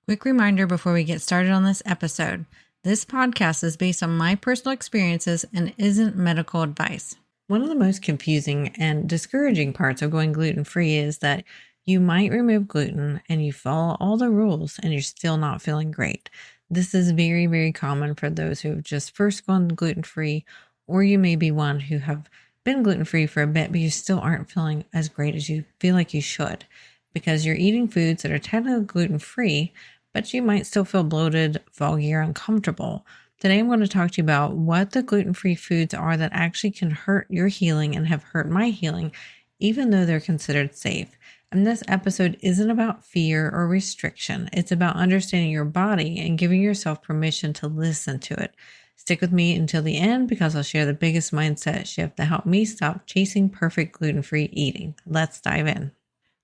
Quick reminder before we get started on this episode. This podcast is based on my personal experiences and isn't medical advice. One of the most confusing and discouraging parts of going gluten-free is that you might remove gluten and you follow all the rules and you're still not feeling great. This is very, very common for those who have just first gone gluten-free, or you may be one who have been gluten-free for a bit, but you still aren't feeling as great as you feel like you should because you're eating foods that are technically gluten-free, but you might still feel bloated, foggy, or uncomfortable. Today, I'm going to talk to you about what the gluten-free foods are that actually can hurt your healing and have hurt my healing, even though they're considered safe. And this episode isn't about fear or restriction. It's about understanding your body and giving yourself permission to listen to it. Stick with me until the end because I'll share the biggest mindset shift that helped me stop chasing perfect gluten-free eating. Let's dive in.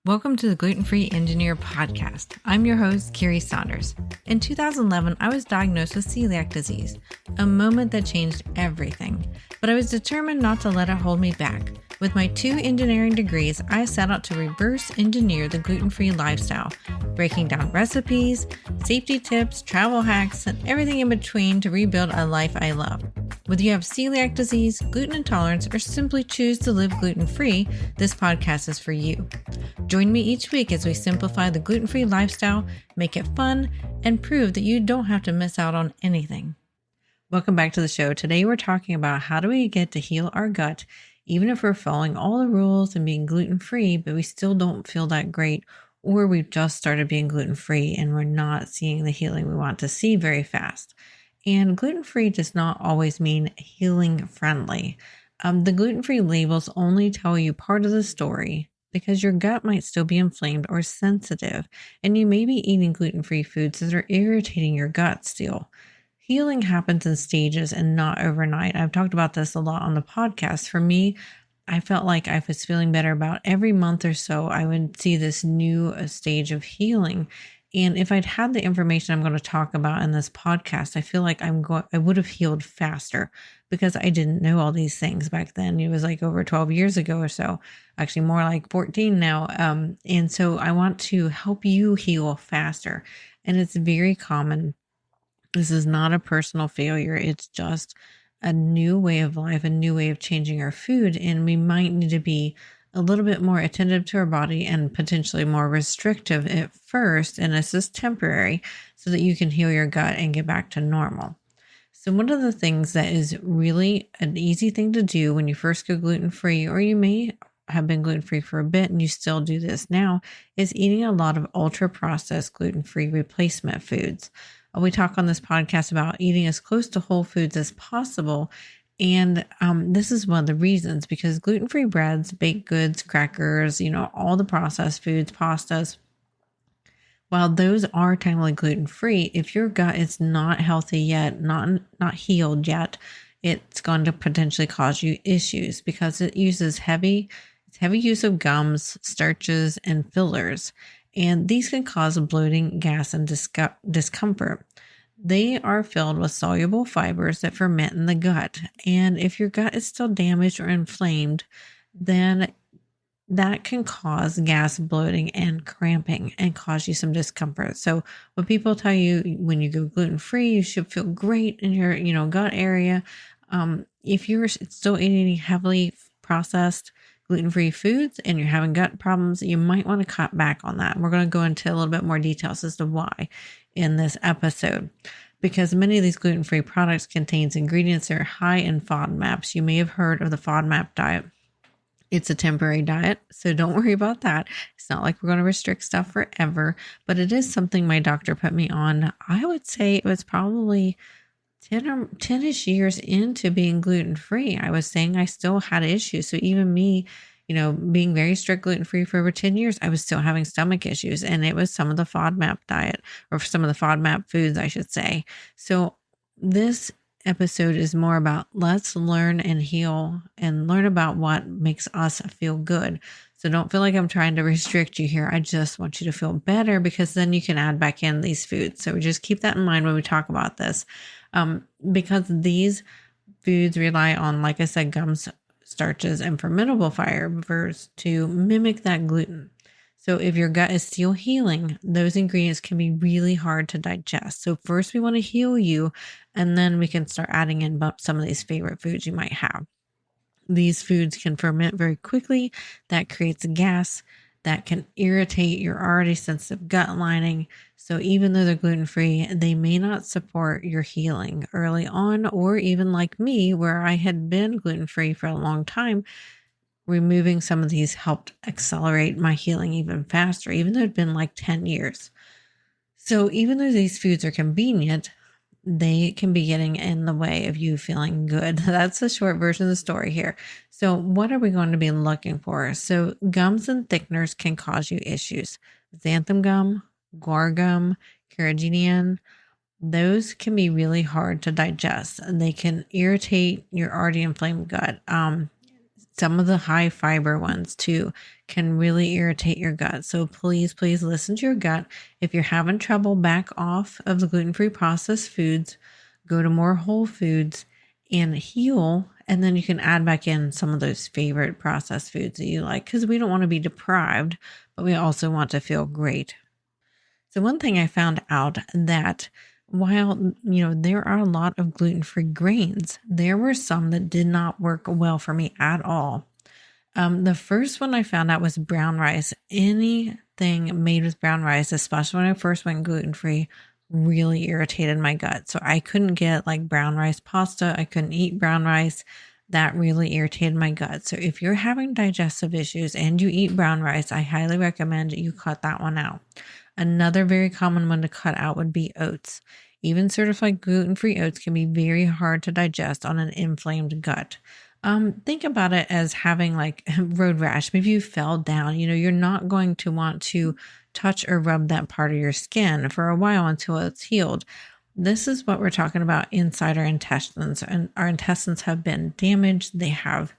Welcome to the Gluten-Free Engineer podcast. I'm your host, Carrie Saunders. In 2011, I was diagnosed with celiac disease, a moment that changed everything. But I was determined not to let it hold me back. With my 2 engineering degrees, I set out to reverse engineer the gluten-free lifestyle, breaking down recipes, safety tips, travel hacks, and everything in between to rebuild a life I love. Whether you have celiac disease, gluten intolerance, or simply choose to live gluten-free, this podcast is for you. Join me each week as we simplify the gluten-free lifestyle, make it fun, and prove that you don't have to miss out on anything. Welcome back to the show. Today we're talking about how do we get to heal our gut, even if we're following all the rules and being gluten-free, but we still don't feel that great, or we've just started being gluten-free and we're not seeing the healing we want to see very fast. And gluten-free does not always mean healing-friendly. The gluten-free labels only tell you part of the story because your gut might still be inflamed or sensitive, and you may be eating gluten-free foods that are irritating your gut still. Healing happens in stages and not overnight. I've talked about this a lot on the podcast. For me, I felt like I was feeling better about every month or so. I would see this new stage of healing. And if I'd had the information I'm going to talk about in this podcast, I feel like I would have healed faster because I didn't know all these things back then. It was like over 12 years ago or so, actually more like 14 now. And so I want to help you heal faster. And it's very common. This is not a personal failure. It's just a new way of life, a new way of changing our food. And we might need to be a little bit more attentive to our body and potentially more restrictive at first. And this is temporary so that you can heal your gut and get back to normal. So one of the things that is really an easy thing to do when you first go gluten-free, or you may have been gluten-free for a bit and you still do this now, is eating a lot of ultra-processed gluten-free replacement foods. We talk on this podcast about eating as close to whole foods as possible. And this is one of the reasons, because gluten-free breads, baked goods, crackers, all the processed foods, pastas, while those are technically gluten-free, if your gut is not healthy yet, not healed yet, it's going to potentially cause you issues because it uses heavy use of gums, starches, and fillers. And these can cause bloating, gas, and discomfort. They are filled with soluble fibers that ferment in the gut. And if your gut is still damaged or inflamed, then that can cause gas, bloating, and cramping and cause you some discomfort. So when people tell you when you go gluten-free, you should feel great in your, gut area. If you're still eating heavily processed gluten-free foods and you're having gut problems, you might want to cut back on that. We're going to go into a little bit more details as to why in this episode, because many of these gluten-free products contains ingredients that are high in FODMAPs. You may have heard of the FODMAP diet. It's a temporary diet, so don't worry about that. It's not like we're going to restrict stuff forever, but it is something my doctor put me on. I would say it was probably 10-ish years into being gluten-free. I was saying I still had issues. So even me, being very strict gluten-free for over 10 years, I was still having stomach issues. And it was some of the FODMAP diet, or some of the FODMAP foods, I should say. So this episode is more about let's learn and heal and learn about what makes us feel good. So don't feel like I'm trying to restrict you here. I just want you to feel better because then you can add back in these foods. So just keep that in mind when we talk about this. Because these foods rely on, like I said, gums, starches, and fermentable fibers to mimic that gluten. So if your gut is still healing, those ingredients can be really hard to digest. So first we want to heal you, and then we can start adding in some of these favorite foods you might have. These foods can ferment very quickly. That creates gas that can irritate your already sensitive gut lining. So even though they're gluten-free, they may not support your healing early on, or even like me, where I had been gluten-free for a long time. Removing some of these helped accelerate my healing even faster, even though it'd been like 10 years. So even though these foods are convenient, they can be getting in the way of you feeling good. That's the short version of the story here. So what are we going to be looking for? So gums and thickeners can cause you issues. Xanthan gum, guar gum, carrageenan, those can be really hard to digest. They can irritate your already inflamed gut. Some of the high fiber ones too can really irritate your gut. So please listen to your gut. If you're having trouble, back off of the gluten-free processed foods, go to more whole foods and heal. And then you can add back in some of those favorite processed foods that you like, because we don't want to be deprived, but we also want to feel great. So one thing I found out that while, there are a lot of gluten-free grains, there were some that did not work well for me at all. The first one I found out was brown rice. Anything made with brown rice, especially when I first went gluten-free, really irritated my gut. So I couldn't get like brown rice pasta. I couldn't eat brown rice. That really irritated my gut. So if you're having digestive issues and you eat brown rice, I highly recommend you cut that one out. Another very common one to cut out would be oats. Even certified gluten-free oats can be very hard to digest on an inflamed gut. Think about it as having like road rash. Maybe you fell down, you're not going to want to touch or rub that part of your skin for a while until it's healed. This is what we're talking about inside our intestines, and our intestines have been damaged. They have,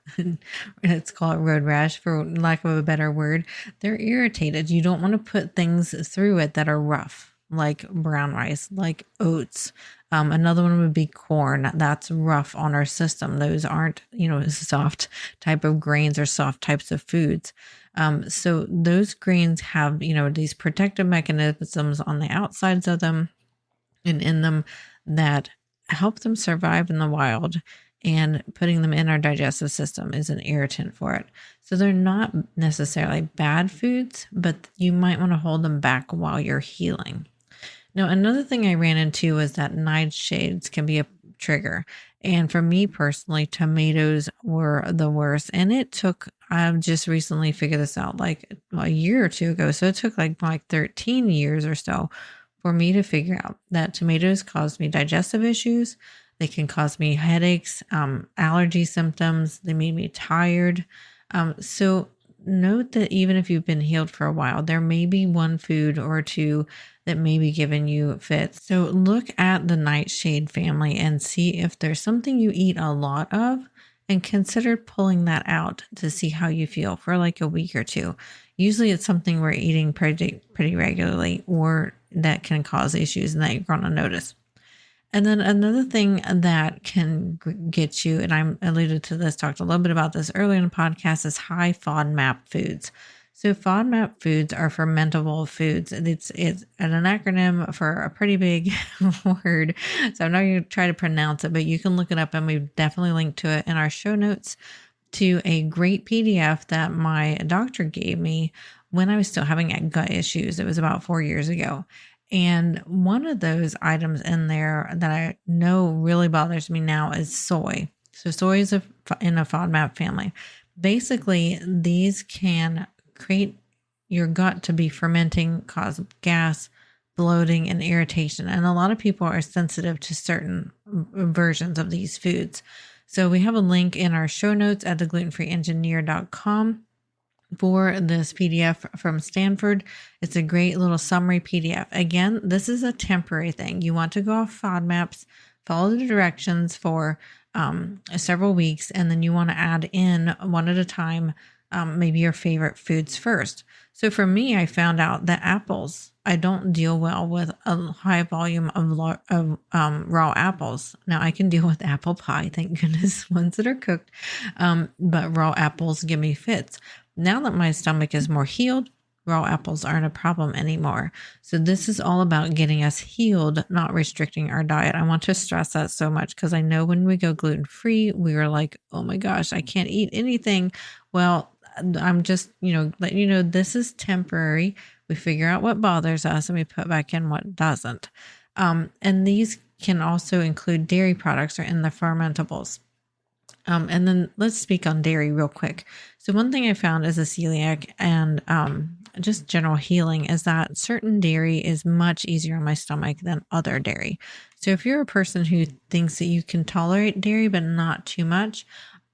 let's call it road rash for lack of a better word. They're irritated. You don't want to put things through it that are rough, like brown rice, like oats. Another one would be corn. That's rough on our system. Those aren't, soft type of grains or soft types of foods. So those grains have, these protective mechanisms on the outsides of them and in them that help them survive in the wild, and putting them in our digestive system is an irritant for it. So they're not necessarily bad foods, but you might want to hold them back while you're healing. Now, another thing I ran into was that nightshades can be a trigger. And for me personally, tomatoes were the worst. And I've just recently figured this out like a year or two ago. So it took like 13 years or so for me to figure out that tomatoes caused me digestive issues. They can cause me headaches, allergy symptoms. They made me tired. So note that even if you've been healed for a while, there may be one food or two that may be giving you fits. So look at the nightshade family and see if there's something you eat a lot of, and consider pulling that out to see how you feel for like a week or two. Usually it's something we're eating pretty regularly, or that can cause issues and that you're going to notice. And then another thing that can get you, and I alluded to this, talked a little bit about this earlier in the podcast, is high FODMAP foods. So FODMAP foods are fermentable foods. It's an acronym for a pretty big word. So I'm not going to try to pronounce it, but you can look it up, and we've definitely linked to it in our show notes, to a great PDF that my doctor gave me when I was still having gut issues. It was about 4 years ago. And one of those items in there that I know really bothers me now is soy. So soy is in a FODMAP family. Basically, these can create your gut to be fermenting, cause gas, bloating, and irritation. And a lot of people are sensitive to certain versions of these foods. So we have a link in our show notes at theglutenfreeengineer.com for this PDF from Stanford. It's a great little summary PDF. Again, this is a temporary thing. You want to go off FODMAPs, follow the directions for several weeks, and then you want to add in one at a time, maybe your favorite foods first. So for me, I found out that apples, I don't deal well with a high volume of raw apples. Now I can deal with apple pie, thank goodness, ones that are cooked, but raw apples give me fits. Now that my stomach is more healed, raw apples aren't a problem anymore. So this is all about getting us healed, not restricting our diet. I want to stress that so much because I know when we go gluten-free, we are like, oh my gosh, I can't eat anything. Well, I'm just, letting you know, this is temporary. We figure out what bothers us and we put back in what doesn't. And these can also include dairy products or in the fermentables. And then let's speak on dairy real quick. So one thing I found as a celiac and just general healing is that certain dairy is much easier on my stomach than other dairy. So if you're a person who thinks that you can tolerate dairy but not too much,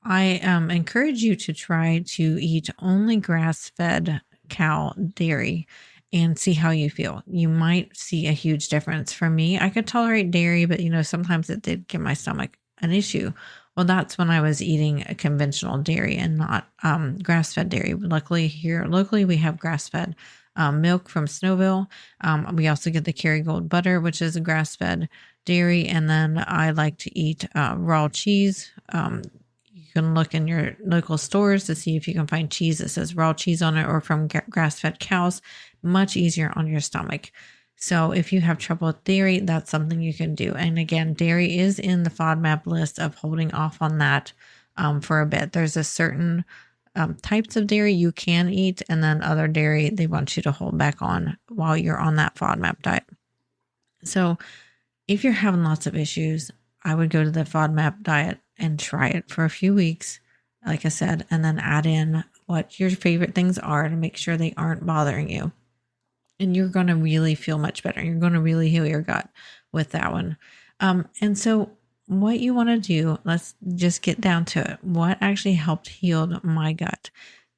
I encourage you to try to eat only grass-fed cow dairy and see how you feel. You might see a huge difference. For me, I could tolerate dairy, but sometimes it did give my stomach an issue. Well, that's when I was eating a conventional dairy and not grass-fed dairy. Luckily, here locally, we have grass-fed milk from Snowville. We also get the Kerrygold butter, which is a grass-fed dairy. And then I like to eat raw cheese. You can look in your local stores to see if you can find cheese that says raw cheese on it or from grass-fed cows. Much easier on your stomach. So if you have trouble with dairy, that's something you can do. And again, dairy is in the FODMAP list of holding off on that for a bit. There's a certain types of dairy you can eat, and then other dairy they want you to hold back on while you're on that FODMAP diet. So if you're having lots of issues, I would go to the FODMAP diet and try it for a few weeks, like I said, and then add in what your favorite things are to make sure they aren't bothering you. And you're going to really feel much better. You're going to really heal your gut with that one. And so what you want to do, let's just get down to it. What actually helped heal my gut?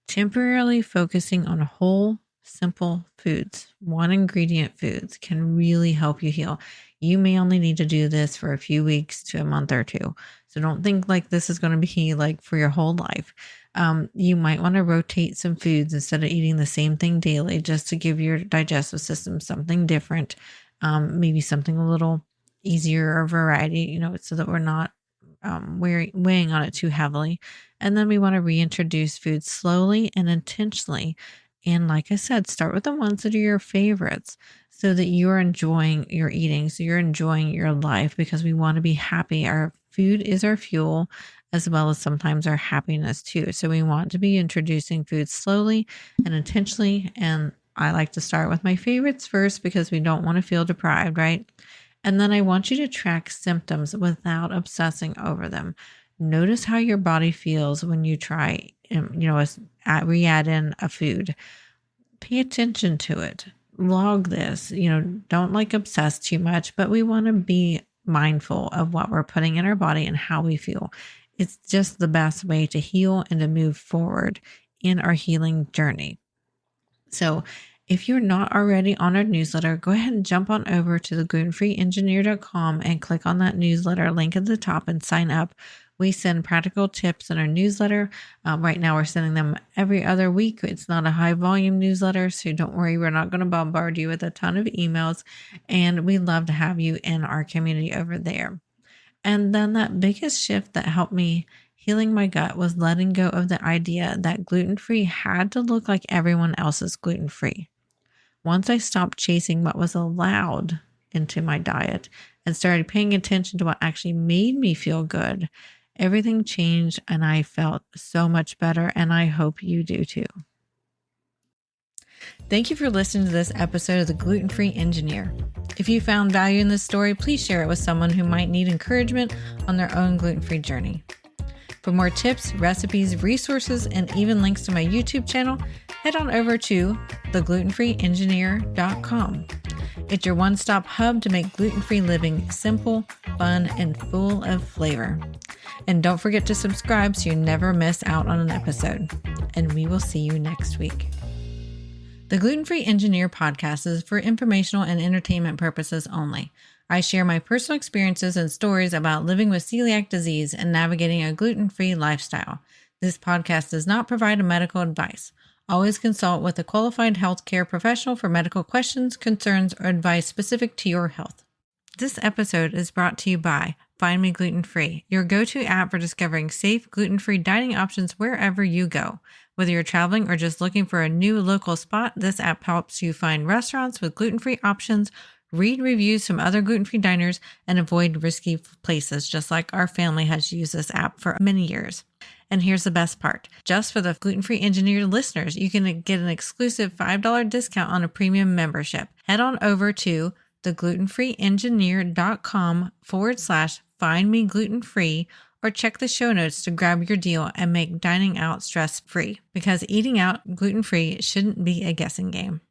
Temporarily focusing on whole, simple foods, one ingredient foods can really help you heal. You may only need to do this for a few weeks to a month or two. So don't think like this is going to be like for your whole life. You might want to rotate some foods instead of eating the same thing daily, just to give your digestive system something different, maybe something a little easier or variety, so that we're not weighing on it too heavily. And then we want to reintroduce food slowly and intentionally. And like I said, start with the ones that are your favorites so that you're enjoying your eating, so you're enjoying your life, because we want to be happy. Our food is our fuel, as well as sometimes our happiness too. So we want to be introducing food slowly and intentionally. And I like to start with my favorites first because we don't want to feel deprived, right? And then I want you to track symptoms without obsessing over them. Notice how your body feels when you try, re-add in a food. Pay attention to it. Log this, don't obsess too much, but we want to be mindful of what we're putting in our body and how we feel. It's just the best way to heal and to move forward in our healing journey. So if you're not already on our newsletter, go ahead and jump on over to the glutenfreeengineer.com and click on that newsletter link at the top and sign up. We send practical tips in our newsletter. Right now, we're sending them every other week. It's not a high volume newsletter, so don't worry. We're not going to bombard you with a ton of emails, and we'd love to have you in our community over there. And then that biggest shift that helped me healing my gut was letting go of the idea that gluten-free had to look like everyone else's gluten-free. Once I stopped chasing what was allowed into my diet and started paying attention to what actually made me feel good, everything changed and I felt so much better, and I hope you do too. Thank you for listening to this episode of The Gluten-Free Engineer. If you found value in this story, please share it with someone who might need encouragement on their own gluten-free journey. For more tips, recipes, resources, and even links to my YouTube channel, head on over to theglutenfreeengineer.com. It's your one-stop hub to make gluten-free living simple, fun, and full of flavor. And don't forget to subscribe so you never miss out on an episode. And we will see you next week. The Gluten-Free Engineer podcast is for informational and entertainment purposes only. I share my personal experiences and stories about living with celiac disease and navigating a gluten-free lifestyle. This podcast does not provide medical advice. Always consult with a qualified healthcare professional for medical questions, concerns, or advice specific to your health. This episode is brought to you by Find Me Gluten-Free, your go-to app for discovering safe, gluten-free dining options wherever you go. Whether you're traveling or just looking for a new local spot, this app helps you find restaurants with gluten-free options, read reviews from other gluten-free diners, and avoid risky places, just like our family has used this app for many years. And here's the best part. Just for the Gluten-Free Engineered listeners, you can get an exclusive $5 discount on a premium membership. Head on over to theglutenfreeengineer.com/Find Me Gluten-Free or check the show notes to grab your deal and make dining out stress-free, because eating out gluten-free shouldn't be a guessing game.